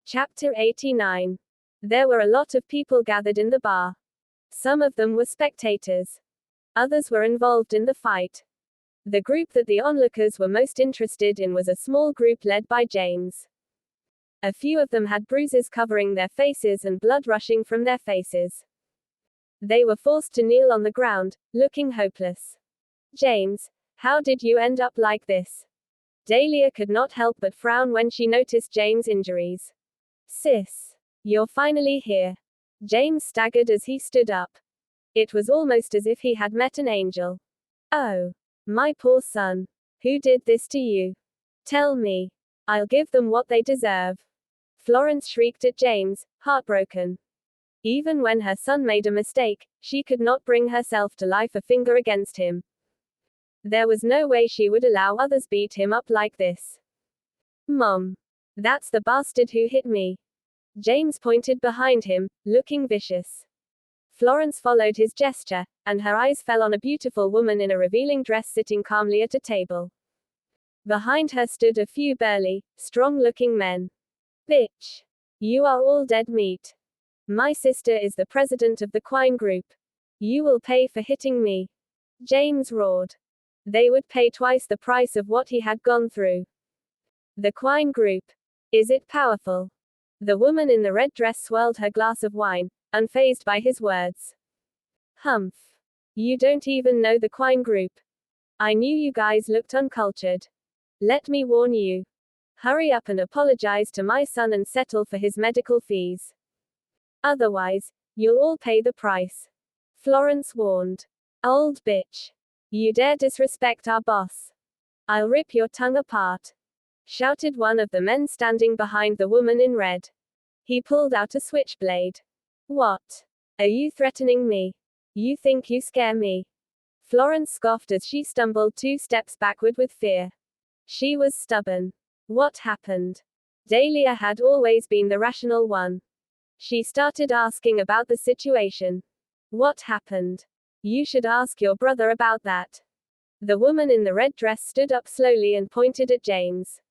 Chapter 89. There were a lot of people gathered in the bar. Some of them were spectators. Others were involved in the fight. The group that the onlookers were most interested in was a small group led by James. A few of them had bruises covering their faces and blood rushing from their faces. They were forced to kneel on the ground, looking hopeless. James, how did you end up like this? Dahlia could not help but frown when she noticed James' injuries. Sis, you're finally here. James staggered as he stood up. It was almost as if he had met an angel. Oh, my poor son. Who did this to you? Tell me. I'll give them what they deserve. Florence shrieked at James, heartbroken. Even when her son made a mistake, she could not bring herself to lift a finger against him. There was no way she would allow others beat him up like this. Mom. That's the bastard who hit me. James pointed behind him, looking vicious. Florence followed his gesture, and her eyes fell on a beautiful woman in a revealing dress sitting calmly at a table. Behind her stood a few burly, strong-looking men. Bitch. You are all dead meat. My sister is the president of the Quine Group. You will pay for hitting me. James roared. They would pay twice the price of what he had gone through. The Quine Group. Is it powerful? The woman in the red dress swirled her glass of wine, unfazed by his words. Humph. You don't even know the Quine Group. I knew you guys looked uncultured. Let me warn you. Hurry up and apologize to my son and settle for his medical fees. Otherwise, you'll all pay the price. Florence warned. Old bitch. You dare disrespect our boss. I'll rip your tongue apart. Shouted one of the men standing behind the woman in red. He pulled out a switchblade. What? Are you threatening me? You think you scare me? Florence scoffed as she stumbled 2 steps backward with fear. She was stubborn. What happened? Dahlia had always been the rational one. She started asking about the situation. What happened? You should ask your brother about that. The woman in the red dress stood up slowly and pointed at James.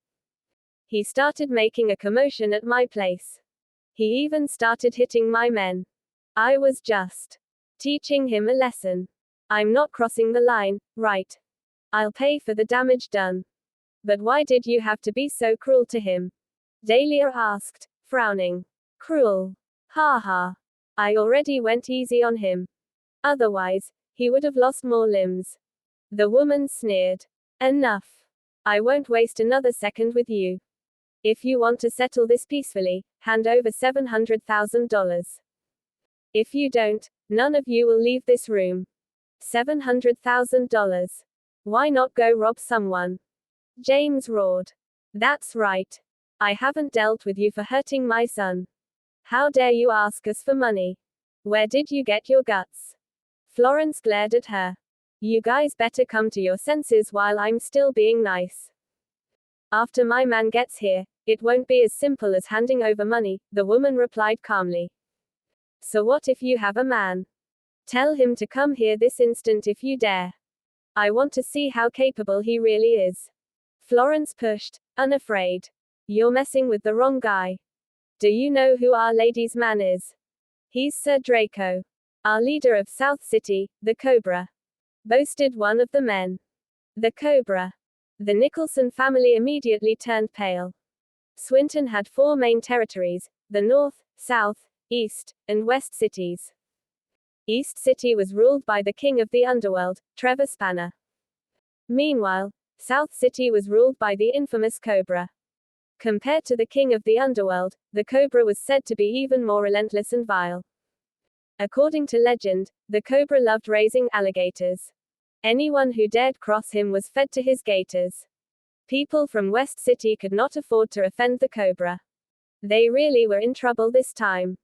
He started making a commotion at my place. He even started hitting my men. I was just teaching him a lesson. I'm not crossing the line, right? I'll pay for the damage done. But why did you have to be so cruel to him? Dahlia asked, frowning. Cruel. Ha ha. I already went easy on him. Otherwise, he would have lost more limbs. The woman sneered. Enough. I won't waste another second with you. If you want to settle this peacefully, hand over $700,000. If you don't, none of you will leave this room. $700,000. Why not go rob someone? James roared. That's right. I haven't dealt with you for hurting my son. How dare you ask us for money? Where did you get your guts? Florence glared at her. You guys better come to your senses while I'm still being nice. After my man gets here, it won't be as simple as handing over money, the woman replied calmly. So what if you have a man? Tell him to come here this instant if you dare. I want to see how capable he really is. Florence pushed, unafraid. You're messing with the wrong guy. Do you know who Our Lady's man is? He's Sir Draco. Our leader of South City, the Cobra. Boasted one of the men. The Cobra. The Nicholson family immediately turned pale. Swinton had 4 main territories, the North, South, East, and West cities. East City was ruled by the king of the underworld, Trevor Spanner. Meanwhile, South City was ruled by the infamous Cobra. Compared to the king of the underworld, the Cobra was said to be even more relentless and vile. According to legend, the Cobra loved raising alligators. Anyone who dared cross him was fed to his gators. People from West City could not afford to offend the Cobra. They really were in trouble this time.